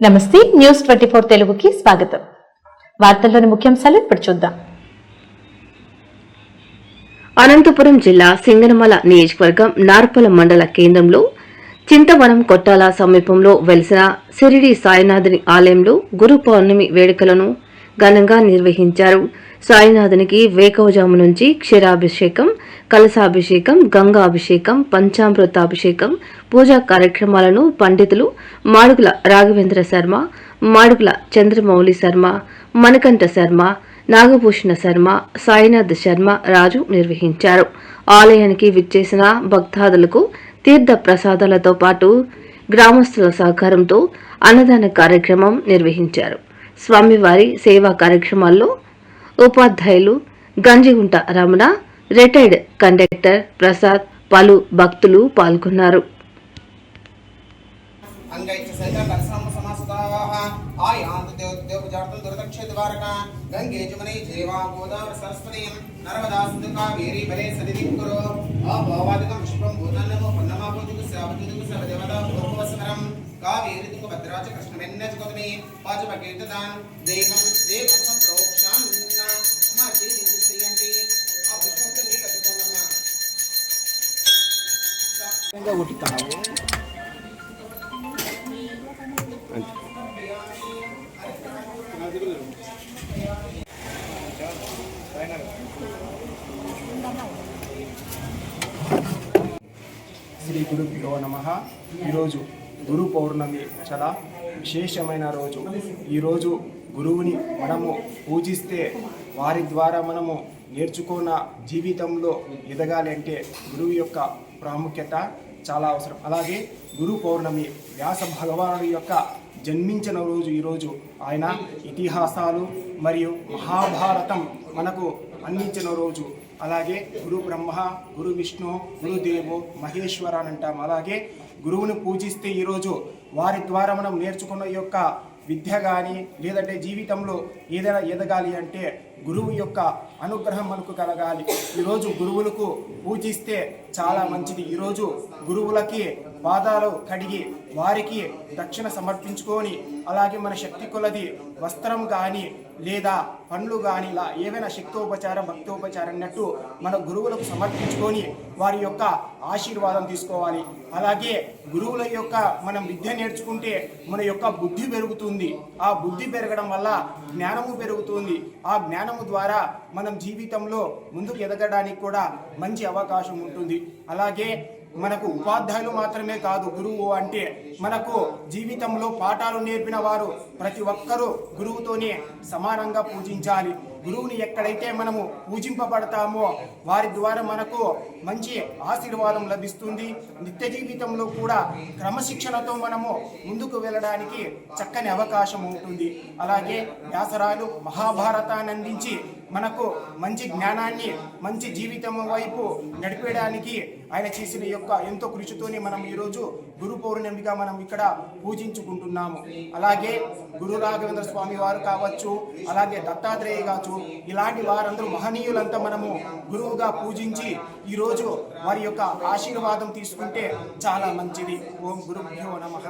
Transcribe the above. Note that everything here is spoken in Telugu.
నమస్తే న్యూస్ 24 తెలుగుకి స్వాగతం. వార్తల్లోని ముఖ్యాంశాలు ఇప్పుడు చూద్దాం. అనంతపురం జిల్లా సింగనమల నియోజకవర్గం నార్పల మండల కేంద్రంలో చింతవనం కొట్టాల సమీపంలో వెలిసిన సిరిడి సాయినాథుని ఆలయంలో గురు పౌర్ణమి వేడుకలను ఘనంగా నిర్వహించారు. సాయినాథునికి వేకువజాము నుంచి క్షీరాభిషేకం, కలశాభిషేకం, గంగాభిషేకం, పంచామృతాభిషేకం, పూజా కార్యక్రమాలను పండితులు మాడుగుల రాఘవేంద్ర శర్మ, మాడుగుల చంద్రమౌళి శర్మ, మణికంఠ శర్మ, నాగభూషణ శర్మ, సాయినాథ్ శర్మ రాజు నిర్వహించారు. ఆలయానికి విచ్చేసిన భక్తాదులకు తీర్థ ప్రసాదాలతో పాటు గ్రామస్తుల సహకారంతో అన్నదాన కార్యక్రమం నిర్వహించారు. స్వామివారి సేవా కార్యక్రమాల్లో ఉపాధ్యాయులు గంజిగుంట రమణ, రిటైర్డ్ కండక్టర్ ప్రసాద్, పలు భక్తులు పాల్గొన్నారు. శ్రీ గురుభ్యో నమః. ఈరోజు గురు పౌర్ణమి చాలా విశేషమైన రోజు. ఈరోజు గురువుని మనము పూజిస్తే వారి ద్వారా మనము నేర్చుకున్న జీవితంలో ఎదగాలి అంటే గురువు యొక్క ప్రాముఖ్యత చాలా అవసరం. అలాగే గురు పౌర్ణమి వ్యాస భగవానుడి యొక్క జన్మించిన రోజు ఈరోజు. ఆయన ఇతిహాసాలు మరియు మహాభారతం మనకు అందించిన రోజు. అలాగే గురు బ్రహ్మ, గురు విష్ణు, గురుదేవో మహేశ్వర అని అంటాం. అలాగే గురువుని పూజిస్తే ఈరోజు వారి ద్వారా మనం నేర్చుకున్న యొక్క విద్య కానీ లేదంటే జీవితంలో ఏదైనా ఎదగాలి అంటే గురువు యొక్క అనుగ్రహం మనకు కలగాలి. ఈరోజు గురువులకు పూజిస్తే చాలా మంచిది. ఈరోజు గురువులకి పాదాలు కడిగి వారికి దక్షిణ సమర్పించుకొని అలాగే మన శక్తి కొలది వస్త్రం కానీ లేదా పండ్లు కానీ ఇలా ఏవైనా శక్తోపచారం భక్తోపచారం అన్నట్టు మన గురువులకు సమర్పించుకొని వారి యొక్క ఆశీర్వాదం తీసుకోవాలి. అలాగే గురువుల యొక్క మనం విద్య నేర్చుకుంటే మన యొక్క బుద్ధి పెరుగుతుంది. ఆ బుద్ధి పెరగడం వల్ల జ్ఞానము పెరుగుతుంది. ఆ జ్ఞానము ద్వారా మనం జీవితంలో ముందుకు ఎదగడానికి కూడా మంచి అవకాశం ఉంటుంది. అలాగే మనకు ఉపాధ్యాయులు మాత్రమే కాదు గురువు అంటే, మనకు జీవితంలో పాఠాలు నేర్పిన వారు ప్రతి ఒక్కరూ గురువుతోనే సమానంగా పూజించాలి. గురువుని ఎక్కడైతే మనము పూజింపబడతామో వారి ద్వారా మనకు మంచి ఆశీర్వాదం లభిస్తుంది. నిత్య జీవితంలో కూడా క్రమశిక్షణతో మనము ముందుకు వెళ్ళడానికి చక్కని అవకాశం ఉంటుంది. అలాగే వ్యాసరాయలు మహాభారతాన్ని అందించి మనకు మంచి జ్ఞానాన్ని మంచి జీవితం వైపు నడిపేయడానికి ఆయన చేసిన యొక్క ఎంతో కృషితోనే మనం ఈరోజు గురు పౌర్ణమిగా మనం ఇక్కడ పూజించుకుంటున్నాము. అలాగే గురు రాఘవేంద్ర స్వామి వారు కావచ్చు, అలాగే దత్తాత్రేయ కావచ్చు, ఇలాంటి వారందరూ మహనీయులంతా మనము గురువుగా పూజించి ఈరోజు వారి యొక్క ఆశీర్వాదం తీసుకుంటే చాలా మంచిది. ఓం గురుభ్యో నమః.